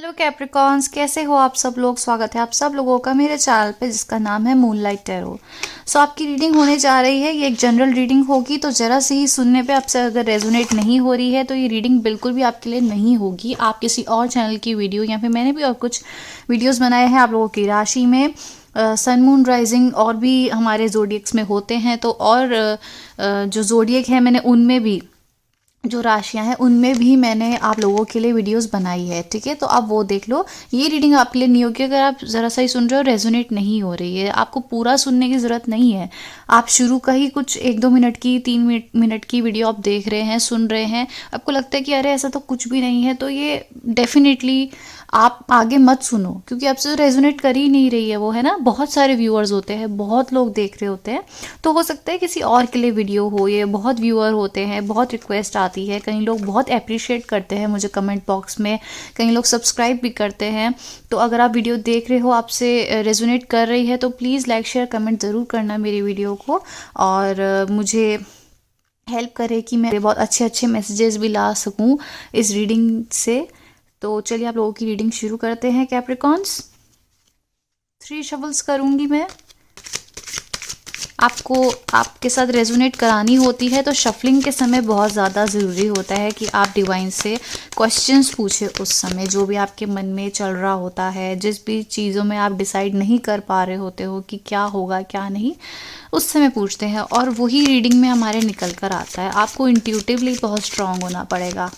Hello Capricorns, कैसे हो आप सब लोग। स्वागत है आप सब लोगों का मेरे चैनल पे जिसका नाम है मूनलाइट टैरो। सो आपकी रीडिंग होने जा रही है। ये एक जनरल रीडिंग होगी, तो ज़रा से ही सुनने पे आपसे अगर रेजोनेट नहीं हो रही है तो ये रीडिंग बिल्कुल भी आपके लिए नहीं होगी। आप किसी और चैनल की वीडियो या फिर मैंने भी और कुछ वीडियोज़ बनाए हैं आप लोगों की राशि में सन मून राइजिंग और भी हमारे जोडियक्स में होते हैं, तो और जो जोडियक है मैंने उनमें भी जो राशियां हैं उनमें भी मैंने आप लोगों के लिए वीडियोस बनाई है। ठीक है, तो आप वो देख लो। ये रीडिंग आपके लिए नहीं होगी अगर आप ज़रा सा ही सुन रहे हो, रेजोनेट नहीं हो रही है। आपको पूरा सुनने की ज़रूरत नहीं है। आप शुरू का ही कुछ 1-2 मिनट की 3 मिनट की वीडियो आप देख रहे हैं, सुन रहे हैं, आपको लगता है कि अरे ऐसा तो कुछ भी नहीं है, तो ये डेफिनेटली आप आगे मत सुनो, क्योंकि आपसे रेजोनेट कर ही नहीं रही है वो, है ना। बहुत सारे व्यूअर्स होते हैं, बहुत लोग देख रहे होते हैं, तो हो सकता है किसी और के लिए वीडियो हो। ये बहुत व्यूअर होते हैं, बहुत रिक्वेस्ट आती है, कई लोग बहुत अप्रिशिएट करते हैं मुझे कमेंट बॉक्स में, कई लोग सब्सक्राइब भी करते हैं। तो अगर आप वीडियो देख रहे हो, आपसे रेजोनेट कर रही है, तो प्लीज़ लाइक शेयर कमेंट ज़रूर करना मेरी वीडियो को, और मुझे हेल्प करे कि मैं बहुत अच्छे अच्छे मैसेजेस भी ला सकूं इस रीडिंग से। तो चलिए आप लोगों की रीडिंग शुरू करते हैं कैप्रिकॉन्स। 3 शफल्स करूंगी मैं। आपको आपके साथ रेजोनेट करानी होती है तो शफलिंग के समय बहुत ज़्यादा ज़रूरी होता है कि आप डिवाइन से क्वेश्चंस पूछे। उस समय जो भी आपके मन में चल रहा होता है, जिस भी चीज़ों में आप डिसाइड नहीं कर पा रहे होते हो कि क्या होगा क्या नहीं, उस समय पूछते हैं और वही रीडिंग में हमारे निकल कर आता है। आपको इंट्यूटिवली बहुत स्ट्रांग होना पड़ेगा।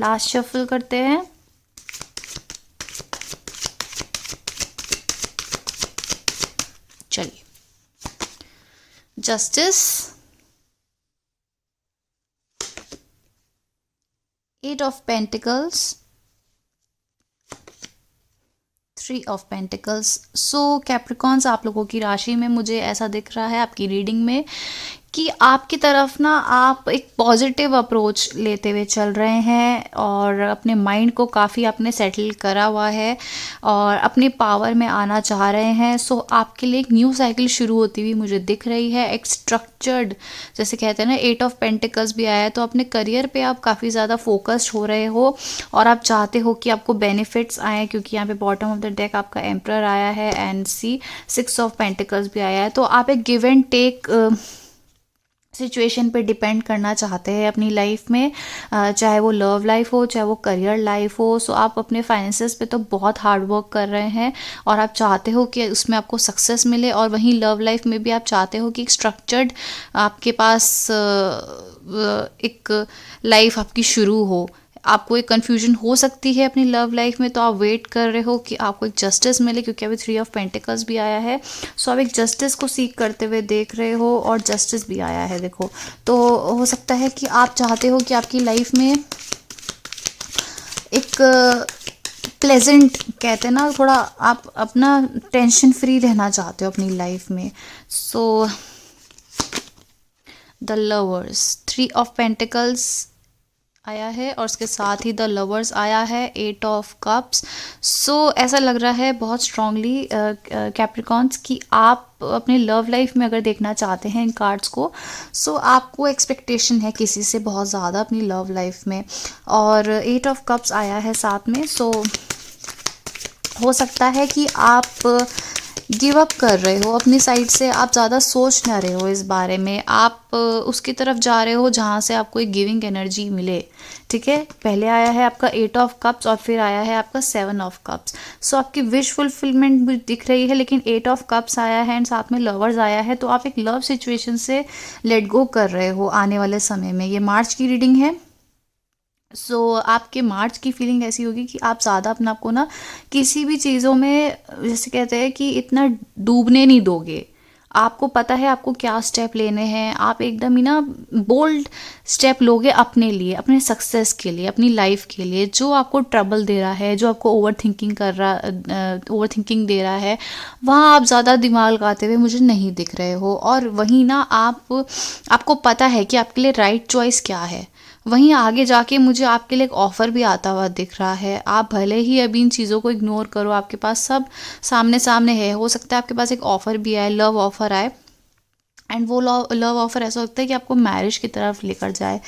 लास्ट शफल करते हैं। चलिए, justice, 8 of pentacles, 3 of pentacles. So Capricorns, आप लोगों की राशि में मुझे ऐसा दिख रहा है आपकी रीडिंग में कि आपकी तरफ ना आप एक पॉजिटिव अप्रोच लेते हुए चल रहे हैं और अपने माइंड को काफ़ी आपने सेटल करा हुआ है और अपने पावर में आना चाह रहे हैं। सो आपके लिए एक न्यू साइकिल शुरू होती हुई मुझे दिख रही है। एक स्ट्रक्चर्ड, जैसे कहते हैं ना, 8 ऑफ पेंटिकल्स भी आया है, तो अपने करियर पे आप काफ़ी ज़्यादा फोकस्ड हो रहे हो और आप चाहते हो कि आपको बेनिफिट्स आए, क्योंकि यहाँ पे बॉटम ऑफ द डेक आपका एम्परर आया है एंड 6 ऑफ पेंटिकल्स भी आया है। तो आप एक गिव एंड टेक सिचुएशन पे डिपेंड करना चाहते हैं अपनी लाइफ में, चाहे वो लव लाइफ हो चाहे वो करियर लाइफ हो। सो आप अपने फाइनेंसेस पे तो बहुत हार्ड वर्क कर रहे हैं और आप चाहते हो कि उसमें आपको सक्सेस मिले, और वहीं लव लाइफ में भी आप चाहते हो कि एक स्ट्रक्चर्ड आपके पास एक लाइफ आपकी शुरू हो। आपको एक कन्फ्यूजन हो सकती है अपनी लव लाइफ में, तो आप वेट कर रहे हो कि आपको एक जस्टिस मिले, क्योंकि अभी 3 ऑफ पेंटिकल्स भी आया है। सो आप एक जस्टिस को सीख करते हुए देख रहे हो और जस्टिस भी आया है, देखो। तो हो सकता है कि आप चाहते हो कि आपकी लाइफ में एक प्लेजेंट, कहते हैं ना, थोड़ा आप अपना टेंशन फ्री रहना चाहते हो अपनी लाइफ में। So the lovers, 3 of pentacles आया है और उसके साथ ही द लवर्स आया है, 8 ऑफ कप्स। सो ऐसा लग रहा है बहुत स्ट्रांगली कैप्रिकॉन्स कि आप अपने लव लाइफ में अगर देखना चाहते हैं इन कार्ड्स को, सो आपको एक्सपेक्टेशन है किसी से बहुत ज़्यादा अपनी लव लाइफ में, और 8 ऑफ कप्स आया है साथ में। सो हो सकता है कि आप गिव अप कर रहे हो अपनी साइड से, आप ज़्यादा सोच ना रहे हो इस बारे में, आप उसकी तरफ जा रहे हो जहाँ से आपको एक गिविंग एनर्जी मिले। ठीक है, पहले आया है आपका 8 ऑफ कप्स और फिर आया है आपका 7 ऑफ कप्स। सो आपकी विश फुलफिलमेंट भी दिख रही है, लेकिन 8 ऑफ कप्स आया है एंड साथ में लवर्स आया है, तो आप एक लव सिचुएशन से लेट गो कर रहे हो आने वाले समय में। ये मार्च की रीडिंग है। सो आपके मार्च की फीलिंग ऐसी होगी कि आप ज़्यादा अपने आप को ना किसी भी चीज़ों में, जैसे कहते हैं कि इतना डूबने नहीं दोगे। आपको पता है आपको क्या स्टेप लेने हैं, आप एकदम ही ना बोल्ड स्टेप लोगे अपने लिए, अपने सक्सेस के लिए, अपनी लाइफ के लिए। जो आपको ट्रबल दे रहा है, जो आपको ओवर थिंकिंग दे रहा है, वहाँ आप ज़्यादा दिमाग लगाते हुए मुझे नहीं दिख रहे हो। और वहीं ना आपको पता है कि आपके लिए राइट चॉइस क्या है। वहीं आगे जाके मुझे आपके लिए एक ऑफ़र भी आता हुआ दिख रहा है। आप भले ही अभी इन चीज़ों को इग्नोर करो, आपके पास सब सामने सामने है। हो सकता है आपके पास एक ऑफ़र भी आए, लव ऑफ़र आए, एंड वो लव ऑफ़र ऐसा लगता है कि आपको मैरिज की तरफ लेकर जाए,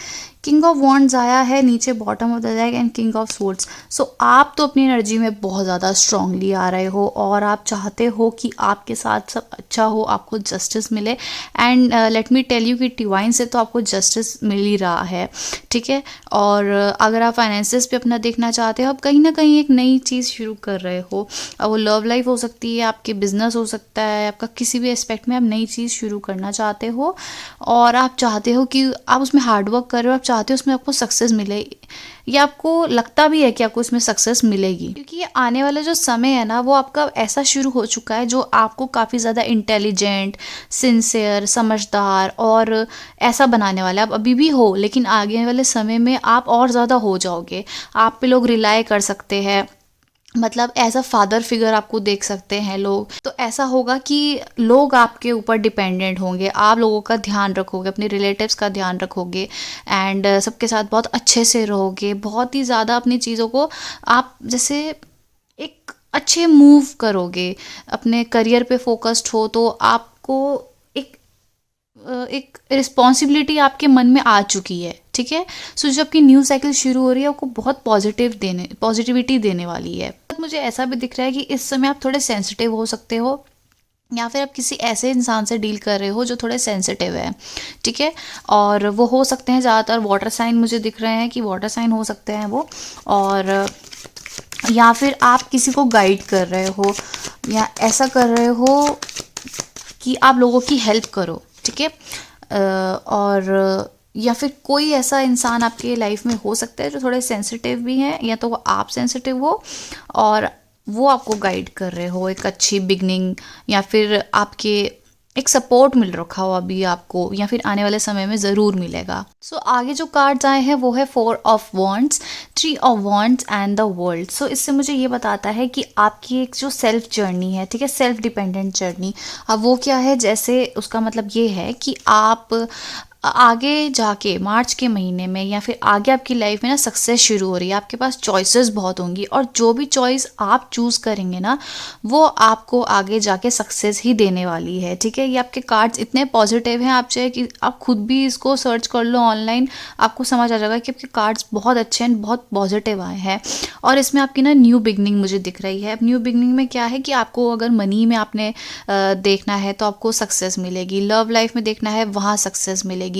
किंग ऑफ वॉन्ड्स आया है नीचे bottom of the deck and king of swords. So आप तो अपनी एनर्जी में बहुत ज़्यादा स्ट्रांगली आ रहे हो और आप चाहते हो कि आपके साथ सब अच्छा हो, आपको जस्टिस मिले। And let me tell you कि डिवाइन से तो आपको जस्टिस मिल ही रहा है, ठीक है। और अगर आप फाइनेंसेस पे अपना देखना चाहते हो, आप कहीं ना कहीं एक नई चीज़ शुरू कर रहे हो। अब वो लव लाइफ हो सकती है, आपके बिजनेस हो सकता है, आपका किसी भी एस्पेक्ट में आप नई चीज़ शुरू करना चाहते हो और आप चाहते हो कि आप उसमें हार्डवर्क कर रहे हो, आप चाहते हो उसमें आपको सक्सेस मिले, या आपको लगता भी है कि आपको इसमें सक्सेस मिलेगी। क्योंकि ये आने वाला जो समय है ना, वो आपका ऐसा शुरू हो चुका है जो आपको काफ़ी ज़्यादा इंटेलिजेंट, सिंसियर, समझदार और ऐसा बनाने वाला है। आप अभी भी हो, लेकिन आगे वाले समय में आप और ज़्यादा हो जाओगे। आप पे लोग रिलाई कर सकते हैं, मतलब एज अ फादर फिगर आपको देख सकते हैं लोग। तो ऐसा होगा कि लोग आपके ऊपर डिपेंडेंट होंगे, आप लोगों का ध्यान रखोगे, अपने रिलेटिव्स का ध्यान रखोगे एंड सबके साथ बहुत अच्छे से रहोगे। बहुत ही ज़्यादा अपनी चीज़ों को आप जैसे एक अच्छे मूव करोगे, अपने करियर पे फोकस्ड हो तो आपको एक एक रिस्पॉन्सिबिलिटी आपके मन में आ चुकी है, ठीक है। सो जो आपकी न्यू साइकिल शुरू हो रही है आपको बहुत पॉजिटिविटी देने वाली है। मुझे ऐसा भी दिख रहा है कि इस समय आप थोड़े सेंसिटिव हो सकते हो, या फिर आप किसी ऐसे इंसान से डील कर रहे हो जो थोड़े सेंसिटिव है, ठीक है। और वो हो सकते हैं ज़्यादातर वाटर साइन, मुझे दिख रहे हैं कि वाटर साइन हो सकते हैं वो। और या फिर आप किसी को गाइड कर रहे हो या ऐसा कर रहे हो कि आप लोगों की हेल्प करो, ठीक है। और या फिर कोई ऐसा इंसान आपके लाइफ में हो सकता है जो थोड़े सेंसिटिव भी हैं, या तो वो आप सेंसिटिव हो और वो आपको गाइड कर रहे हो एक अच्छी बिगनिंग, या फिर आपके एक सपोर्ट मिल रखा हो अभी आपको, या फिर आने वाले समय में ज़रूर मिलेगा। सो आगे जो कार्ड्स आए हैं वो है 4 of wands, 3 of wands and the world. So इससे मुझे ये बताता है कि आपकी एक जो सेल्फ जर्नी है, ठीक है, सेल्फ डिपेंडेंट जर्नी, अब वो क्या है, जैसे उसका मतलब ये है कि आप आगे जाके मार्च के महीने में या फिर आगे आपकी लाइफ में ना सक्सेस शुरू हो रही है। आपके पास चॉइसेस बहुत होंगी और जो भी चॉइस आप चूज़ करेंगे ना वो आपको आगे जाके सक्सेस ही देने वाली है, ठीक है। ये आपके कार्ड्स इतने पॉजिटिव हैं, आप चाहे कि आप खुद भी इसको सर्च कर लो ऑनलाइन, आपको समझ आ जाएगा कि आपके कार्ड्स बहुत अच्छे हैं, बहुत पॉजिटिव आए हैं। और इसमें आपकी ना न्यू बिगनिंग मुझे दिख रही है। अब न्यू बिगनिंग में क्या है कि आपको अगर मनी में आपने देखना है तो आपको सक्सेस मिलेगी, लव लाइफ में देखना है वहाँ सक्सेस मिलेगी,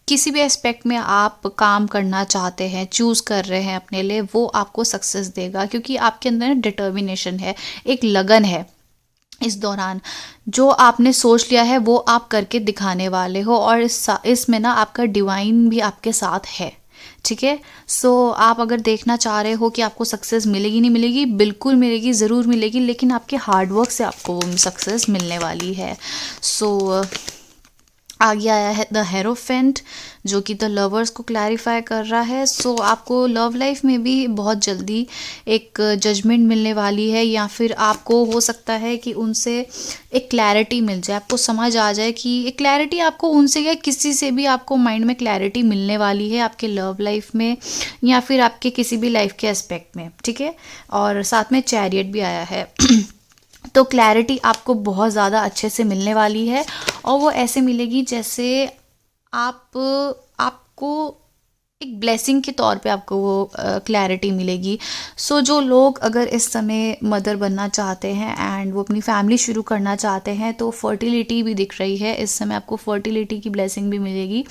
किसी भी एस्पेक्ट में आप काम करना चाहते हैं, चूज़ कर रहे हैं अपने लिए, वो आपको सक्सेस देगा। क्योंकि आपके अंदर डिटर्मिनेशन है, एक लगन है। इस दौरान जो आपने सोच लिया है वो आप करके दिखाने वाले हो, और इसमें ना आपका डिवाइन भी आपके साथ है, ठीक है। सो आप अगर देखना चाह रहे हो कि आपको सक्सेस मिलेगी नहीं मिलेगी, बिल्कुल मिलेगी, ज़रूर मिलेगी, लेकिन आपके हार्डवर्क से आपको सक्सेस मिलने वाली है। सो आगे आया है द हेरोफेंट, जो कि द लवर्स को क्लैरिफाई कर रहा है। सो आपको लव लाइफ में भी बहुत जल्दी एक जजमेंट मिलने वाली है, या फिर आपको हो सकता है कि उनसे एक क्लैरिटी मिल जाए, आपको समझ आ जाए कि एक क्लैरिटी आपको उनसे या किसी से भी आपको माइंड में क्लैरिटी मिलने वाली है आपके लव लाइफ में या फिर आपके किसी भी लाइफ के एस्पेक्ट में, ठीक है। और साथ में चैरियट भी आया है तो क्लैरिटी आपको बहुत ज़्यादा अच्छे से मिलने वाली है, और वो ऐसे मिलेगी जैसे आपको एक ब्लेसिंग के तौर पे आपको वो क्लैरिटी मिलेगी। सो जो लोग अगर इस समय मदर बनना चाहते हैं एंड वो अपनी फैमिली शुरू करना चाहते हैं तो फर्टिलिटी भी दिख रही है, इस समय आपको फर्टिलिटी की ब्लेसिंग भी मिलेगी।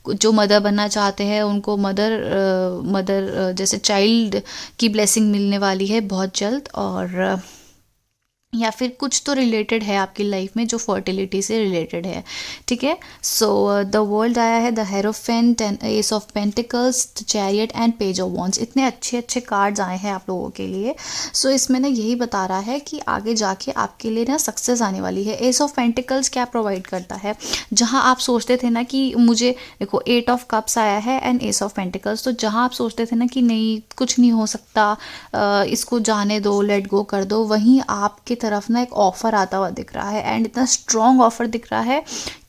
जो मदर बनना चाहते हैं उनको मदर जैसे चाइल्ड की ब्लेसिंग मिलने वाली है बहुत जल्द, और या फिर कुछ तो रिलेटेड है आपकी लाइफ में जो फर्टिलिटी से रिलेटेड है, ठीक है। सो द वर्ल्ड आया है, the hierophant and S of pentacles, the chariot and page of wands. इतने अच्छे अच्छे कार्ड्स आए हैं आप लोगों के लिए। सो इसमें ना यही बता रहा है कि आगे जाके आपके लिए ना सक्सेस आने वाली है। एस ऑफ पेंटिकल्स क्या प्रोवाइड करता है, जहाँ आप सोचते थे ना कि मुझे, देखो 8 ऑफ कप्स आया है एंड एस ऑफ पेंटिकल्स, तो जहाँ आप सोचते थे ना कि नहीं कुछ नहीं हो सकता, इसको जाने दो, लेट गो कर दो, वहीं आपके तरफ ना एक ऑफर आता हुआ दिख रहा है, एंड इतना स्ट्रॉन्ग ऑफर दिख रहा है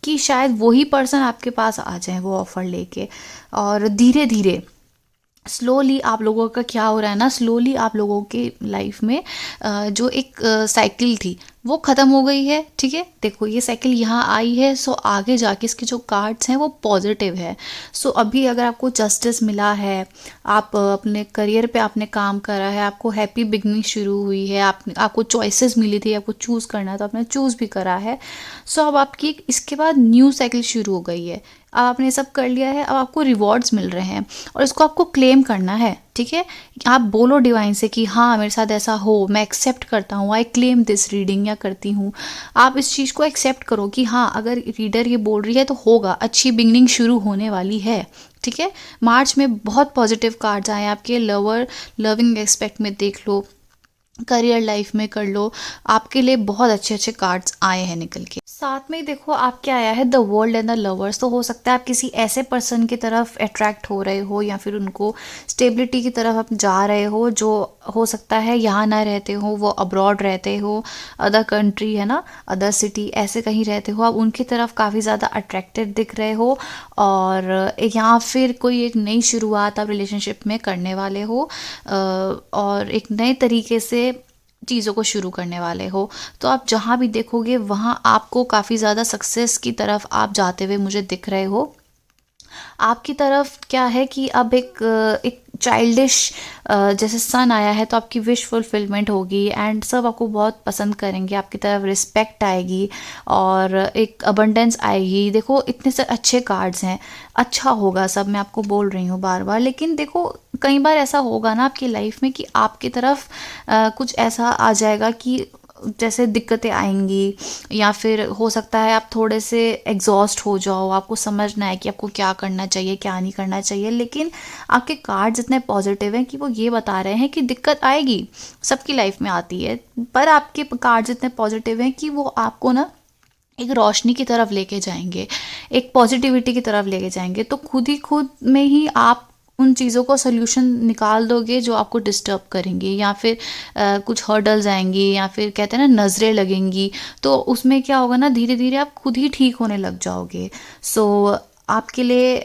कि शायद वही पर्सन आपके पास आ जाए वो ऑफर लेके। और धीरे धीरे स्लोली आप लोगों का क्या हो रहा है ना, स्लोली आप लोगों के लाइफ में जो एक साइकिल थी वो ख़त्म हो गई है। ठीक है, देखो ये साइकिल यहाँ आई है, सो आगे जाके इसके जो कार्ड्स हैं वो पॉजिटिव है। सो अभी अगर आपको जस्टिस मिला है, आप अपने करियर पे आपने काम करा है, आपको हैप्पी बिगनिंग शुरू हुई है, आपको चॉइसेस मिली थी, आपको चूज़ करना है तो आपने चूज़ भी करा है। सो अब आपकी इसके बाद न्यू साइकिल शुरू हो गई है। अब आपने सब कर लिया है, अब आपको रिवॉर्ड्स मिल रहे हैं और इसको आपको क्लेम करना है। ठीक है, आप बोलो डिवाइन से कि हाँ मेरे साथ ऐसा हो, मैं एक्सेप्ट करता हूँ, आई क्लेम दिस रीडिंग, या करती हूँ। आप इस चीज़ को एक्सेप्ट करो कि हाँ अगर रीडर ये बोल रही है तो होगा, अच्छी बिगनिंग शुरू होने वाली है। ठीक है, मार्च में बहुत पॉजिटिव कार्ड्स आए आपके लविंग एस्पेक्ट में देख लो, करियर लाइफ में कर लो, आपके लिए बहुत अच्छे अच्छे कार्ड्स आए हैं निकल के। साथ में ही देखो आपके आया है the world and the lovers. तो हो सकता है आप किसी ऐसे पर्सन की तरफ अट्रैक्ट हो रहे हो या फिर उनको स्टेबिलिटी की तरफ आप जा रहे हो, जो हो सकता है यहाँ ना रहते हो, वो अब्रॉड रहते हो, अदर कंट्री है ना, अदर सिटी ऐसे कहीं रहते हो, आप उनकी तरफ काफ़ी ज़्यादा अट्रैक्टिव दिख रहे हो। और या फिर कोई एक नई शुरुआत आप रिलेशनशिप में करने वाले हो और एक नए तरीके से चीज़ों को शुरू करने वाले हो। तो आप जहाँ भी देखोगे वहाँ आपको काफ़ी ज़्यादा सक्सेस की तरफ आप जाते हुए मुझे दिख रहे हो। आपकी तरफ क्या है कि अब एक चाइल्डिश जैसे सन आया है, तो आपकी विश फुलफिलमेंट होगी एंड सब आपको बहुत पसंद करेंगे, आपकी तरफ रिस्पेक्ट आएगी और एक अबंडेंस आएगी। देखो इतने से अच्छे कार्ड्स हैं, अच्छा होगा सब, मैं आपको बोल रही हूँ बार बार। लेकिन देखो कई बार ऐसा होगा ना आपकी लाइफ में कि आपकी तरफ कुछ ऐसा आ जाएगा कि जैसे दिक्कतें आएंगी, या फिर हो सकता है आप थोड़े से एग्जॉस्ट हो जाओ, आपको समझना है कि आपको क्या करना चाहिए क्या नहीं करना चाहिए। लेकिन आपके कार्ड्स इतने पॉजिटिव हैं कि वो ये बता रहे हैं कि दिक्कत आएगी, सबकी लाइफ में आती है, पर आपके कार्ड्स इतने पॉजिटिव हैं कि वो आपको ना एक रोशनी की तरफ लेके जाएंगे, एक पॉजिटिविटी की तरफ लेके जाएंगे। तो खुद ही खुद में ही आप उन चीज़ों को सोल्यूशन निकाल दोगे जो आपको डिस्टर्ब करेंगे, या फिर कुछ हर्डल्स आएंगी, या फिर कहते हैं ना नज़रें लगेंगी। तो उसमें क्या होगा ना, धीरे धीरे आप खुद ही ठीक होने लग जाओगे। सो आपके लिए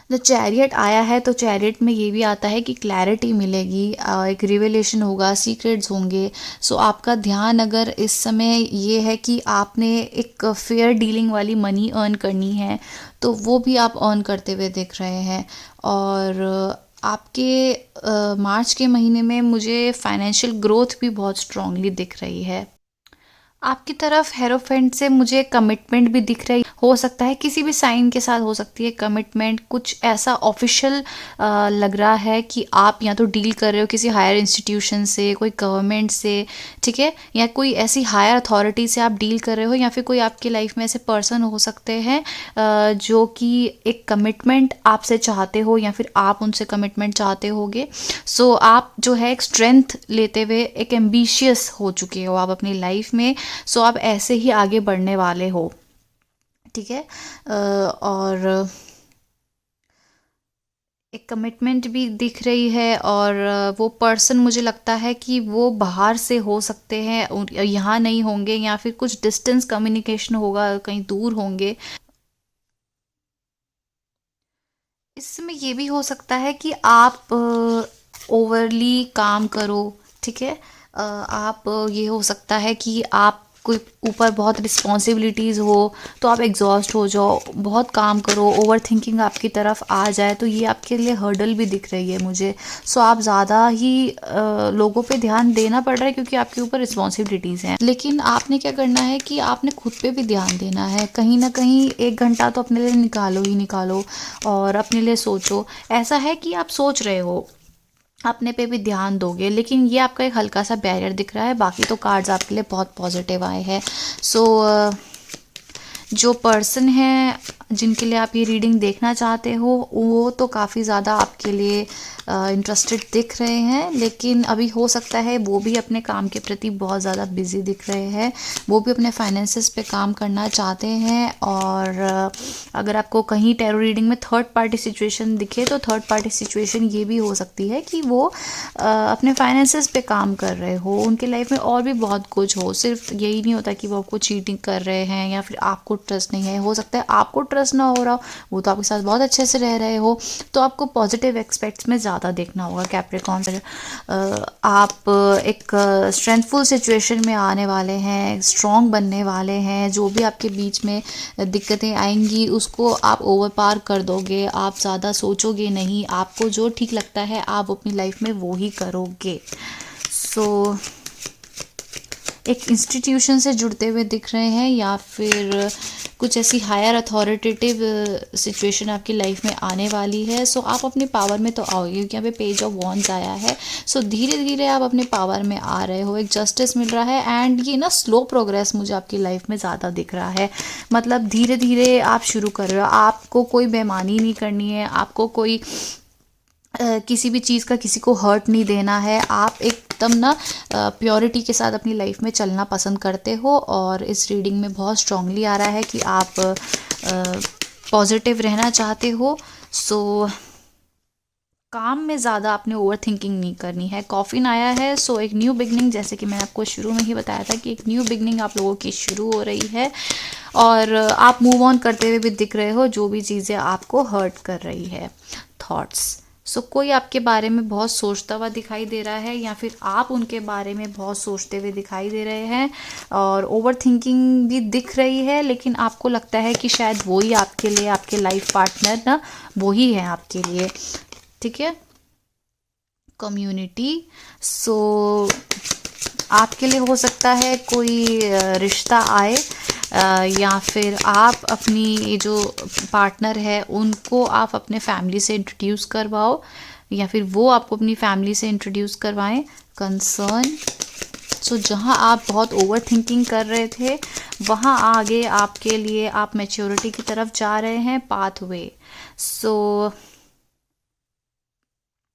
द चैरियट आया है, तो चैरियट में ये भी आता है कि क्लैरिटी मिलेगी, एक रिवेलेशन होगा, सीक्रेट्स होंगे। सो आपका ध्यान अगर इस समय ये है कि आपने एक फेयर डीलिंग वाली मनी अर्न करनी है, तो वो भी आप अर्न करते हुए दिख रहे हैं। और आपके मार्च के महीने में मुझे फाइनेंशियल ग्रोथ भी बहुत स्ट्रांगली दिख रही है। आपकी तरफ हेरोफेंट से मुझे कमिटमेंट भी दिख रही, हो सकता है किसी भी साइन के साथ हो सकती है कमिटमेंट, कुछ ऐसा ऑफिशियल लग रहा है कि आप या तो डील कर रहे हो किसी हायर इंस्टीट्यूशन से, कोई गवर्नमेंट से, ठीक है, या कोई ऐसी हायर अथॉरिटी से आप डील कर रहे हो, या फिर कोई आपकी लाइफ में ऐसे पर्सन हो सकते हैं जो कि एक कमिटमेंट आपसे चाहते हो, या फिर आप उनसे कमिटमेंट चाहते होगे। सो आप जो है एक स्ट्रेंथ लेते हुए एक एम्बिशियस हो चुके हो आप अपनी लाइफ में। सो आप ऐसे ही आगे बढ़ने वाले हो। ठीक है, और एक कमिटमेंट भी दिख रही है, और वो पर्सन मुझे लगता है कि वो बाहर से हो सकते हैं, यहाँ नहीं होंगे, या फिर कुछ डिस्टेंस कम्युनिकेशन होगा, कहीं दूर होंगे। इसमें ये भी हो सकता है कि आप ओवरली काम करो। ठीक है, आप ये हो सकता है कि आप कोई ऊपर बहुत रिस्पॉन्सिबिलिटीज़ हो, तो आप एग्जॉस्ट हो जाओ, बहुत काम करो, ओवर थिंकिंग आपकी तरफ आ जाए, तो ये आपके लिए हर्डल भी दिख रही है मुझे। सो आप ज़्यादा ही लोगों पे ध्यान देना पड़ रहा है क्योंकि आपके ऊपर रिस्पॉन्सिबिलिटीज़ हैं। लेकिन आपने क्या करना है कि आपने खुद पे भी ध्यान देना है, कहीं ना कहीं 1 घंटा तो अपने लिए निकालो ही निकालो और अपने लिए सोचो। ऐसा है कि आप सोच रहे हो, अपने पे भी ध्यान दोगे, लेकिन ये आपका एक हल्का सा बैरियर दिख रहा है। बाकी तो कार्ड्स आपके लिए बहुत पॉजिटिव आए हैं। सो जो पर्सन है जिनके लिए आप ये रीडिंग देखना चाहते हो, वो तो काफ़ी ज़्यादा आपके लिए इंटरेस्टेड दिख रहे हैं, लेकिन अभी हो सकता है वो भी अपने काम के प्रति बहुत ज़्यादा बिजी दिख रहे हैं, वो भी अपने फाइनेंसेस पे काम करना चाहते हैं। और अगर आपको कहीं टैरो रीडिंग में थर्ड पार्टी सिचुएशन दिखे, तो थर्ड पार्टी सिचुएशन ये भी हो सकती है कि वो अपने फाइनेंसेस पे काम कर रहे हो, उनके लाइफ में और भी बहुत कुछ हो, सिर्फ यही नहीं होता कि वो आपको चीटिंग कर रहे हैं या फिर आपको ट्रस्ट नहीं है, हो सकता है आपको ट्रस्ट ना हो रहा हो, वो तो आपके साथ बहुत अच्छे से रह रहे हो। तो आपको पॉजिटिव एस्पेक्ट्स में ज़्यादा देखना होगा कैप्रिकॉन। आप एक स्ट्रेंथफुल सिचुएशन में आने वाले हैं, स्ट्रॉन्ग बनने वाले हैं। जो भी आपके बीच में दिक्कतें आएंगी उसको आप ओवर पार कर दोगे, आप ज़्यादा सोचोगे नहीं, आपको जो ठीक लगता है आप अपनी लाइफ में वो ही करोगे। सो एक इंस्टीट्यूशन से जुड़ते हुए दिख रहे हैं, या फिर कुछ ऐसी हायर अथॉरिटेटिव सिचुएशन आपकी लाइफ में आने वाली है। सो आप अपने पावर में तो आओगे, क्योंकि यहाँ पे पेज ऑफ वॉन्ड्स आया है। सो धीरे धीरे आप अपने पावर में आ रहे हो, एक जस्टिस मिल रहा है। एंड ये ना स्लो प्रोग्रेस मुझे आपकी लाइफ में ज़्यादा दिख रहा है, मतलब धीरे धीरे आप शुरू कर रहे हो। आपको कोई बेईमानी नहीं करनी है, आपको कोई किसी भी चीज़ का किसी को हर्ट नहीं देना है। आप एकदम ना प्योरिटी के साथ अपनी लाइफ में चलना पसंद करते हो। और इस रीडिंग में बहुत स्ट्रांगली आ रहा है कि आप पॉजिटिव रहना चाहते हो। सो काम में ज़्यादा आपने ओवर थिंकिंग नहीं करनी है। कॉफिन आया है, सो एक न्यू बिगनिंग, जैसे कि मैंने आपको शुरू में ही बताया था कि एक न्यू बिगनिंग आप लोगों की शुरू हो रही है। और आप मूव ऑन करते हुए भी दिख रहे हो जो भी चीज़ें आपको हर्ट कर रही है। थॉट्स, सो कोई आपके बारे में बहुत सोचता हुआ दिखाई दे रहा है, या फिर आप उनके बारे में बहुत सोचते हुए दिखाई दे रहे हैं। और ओवर थिंकिंग भी दिख रही है, लेकिन आपको लगता है कि शायद वो ही आपके लिए, आपके लाइफ पार्टनर ना वो ही है आपके लिए, ठीक है। कम्युनिटी, सो आपके लिए हो सकता है कोई रिश्ता आए, या फिर आप अपनी ये जो पार्टनर है उनको आप अपने फैमिली से इंट्रोड्यूस करवाओ, या फिर वो आपको अपनी फैमिली से इंट्रोड्यूस करवाएं। कंसर्न, सो जहाँ आप बहुत ओवर थिंकिंग कर रहे थे वहाँ आगे आपके लिए आप मैच्योरिटी की तरफ जा रहे हैं, पाथवे। सो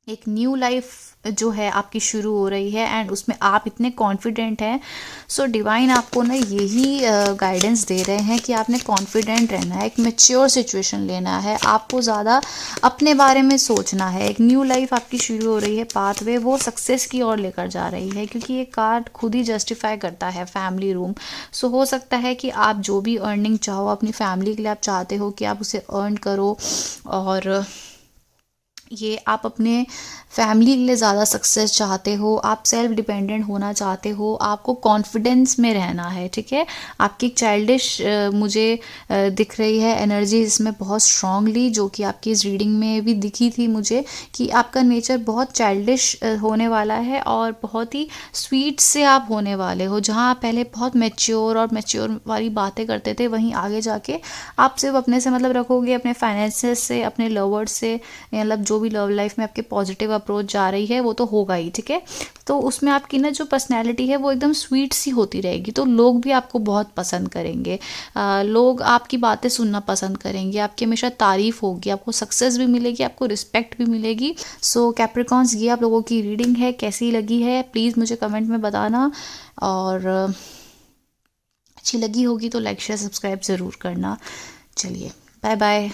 एक न्यू लाइफ जो है आपकी शुरू हो रही है, एंड उसमें आप इतने कॉन्फिडेंट हैं। सो डिवाइन आपको ना यही गाइडेंस दे रहे हैं कि आपने कॉन्फिडेंट रहना है, एक मैच्योर सिचुएशन लेना है, आपको ज़्यादा अपने बारे में सोचना है। एक न्यू लाइफ आपकी शुरू हो रही है, पाथवे वो सक्सेस की ओर लेकर जा रही है, क्योंकि ये कार्ड खुद ही जस्टिफाई करता है फैमिली रूम। सो हो सकता है कि आप जो भी अर्निंग चाहो अपनी फैमिली के लिए, आप चाहते हो कि आप उसे अर्न करो, और ये आप अपने फैमिली के लिए ज़्यादा सक्सेस चाहते हो, आप सेल्फ डिपेंडेंट होना चाहते हो, आपको कॉन्फिडेंस में रहना है, ठीक है। आपकी एक चाइल्डिश मुझे दिख रही है एनर्जी इसमें बहुत स्ट्रांगली, जो कि आपकी इस रीडिंग में भी दिखी थी मुझे, कि आपका नेचर बहुत चाइल्डिश होने वाला है और बहुत ही स्वीट से आप होने वाले हो। जहाँ आप पहले बहुत मैच्योर और मैच्योर वाली बातें करते थे, वहीं आगे जाके आप सिर्फ अपने से मतलब रखोगे, अपने फाइनेंसेस से, अपने लवर्स से, मतलब जो भी लव लाइफ में आपके पॉजिटिव अप्रोच जा रही है वो तो होगा ही, ठीक है। तो उसमें आपकी ना जो पर्सनैलिटी है वो एकदम स्वीट सी होती रहेगी, तो लोग भी आपको बहुत पसंद करेंगे। लोग आपकी बातें सुनना पसंद करेंगे, आपकी हमेशा तारीफ होगी, आपको सक्सेस भी मिलेगी, आपको रिस्पेक्ट भी मिलेगी। सो कैप्रिकॉन्स, ये आप लोगों की रीडिंग है, कैसी लगी है प्लीज़ मुझे कमेंट में बताना। और अच्छी लगी होगी तो लाइक शेयर सब्सक्राइब ज़रूर करना। चलिए, बाय बाय।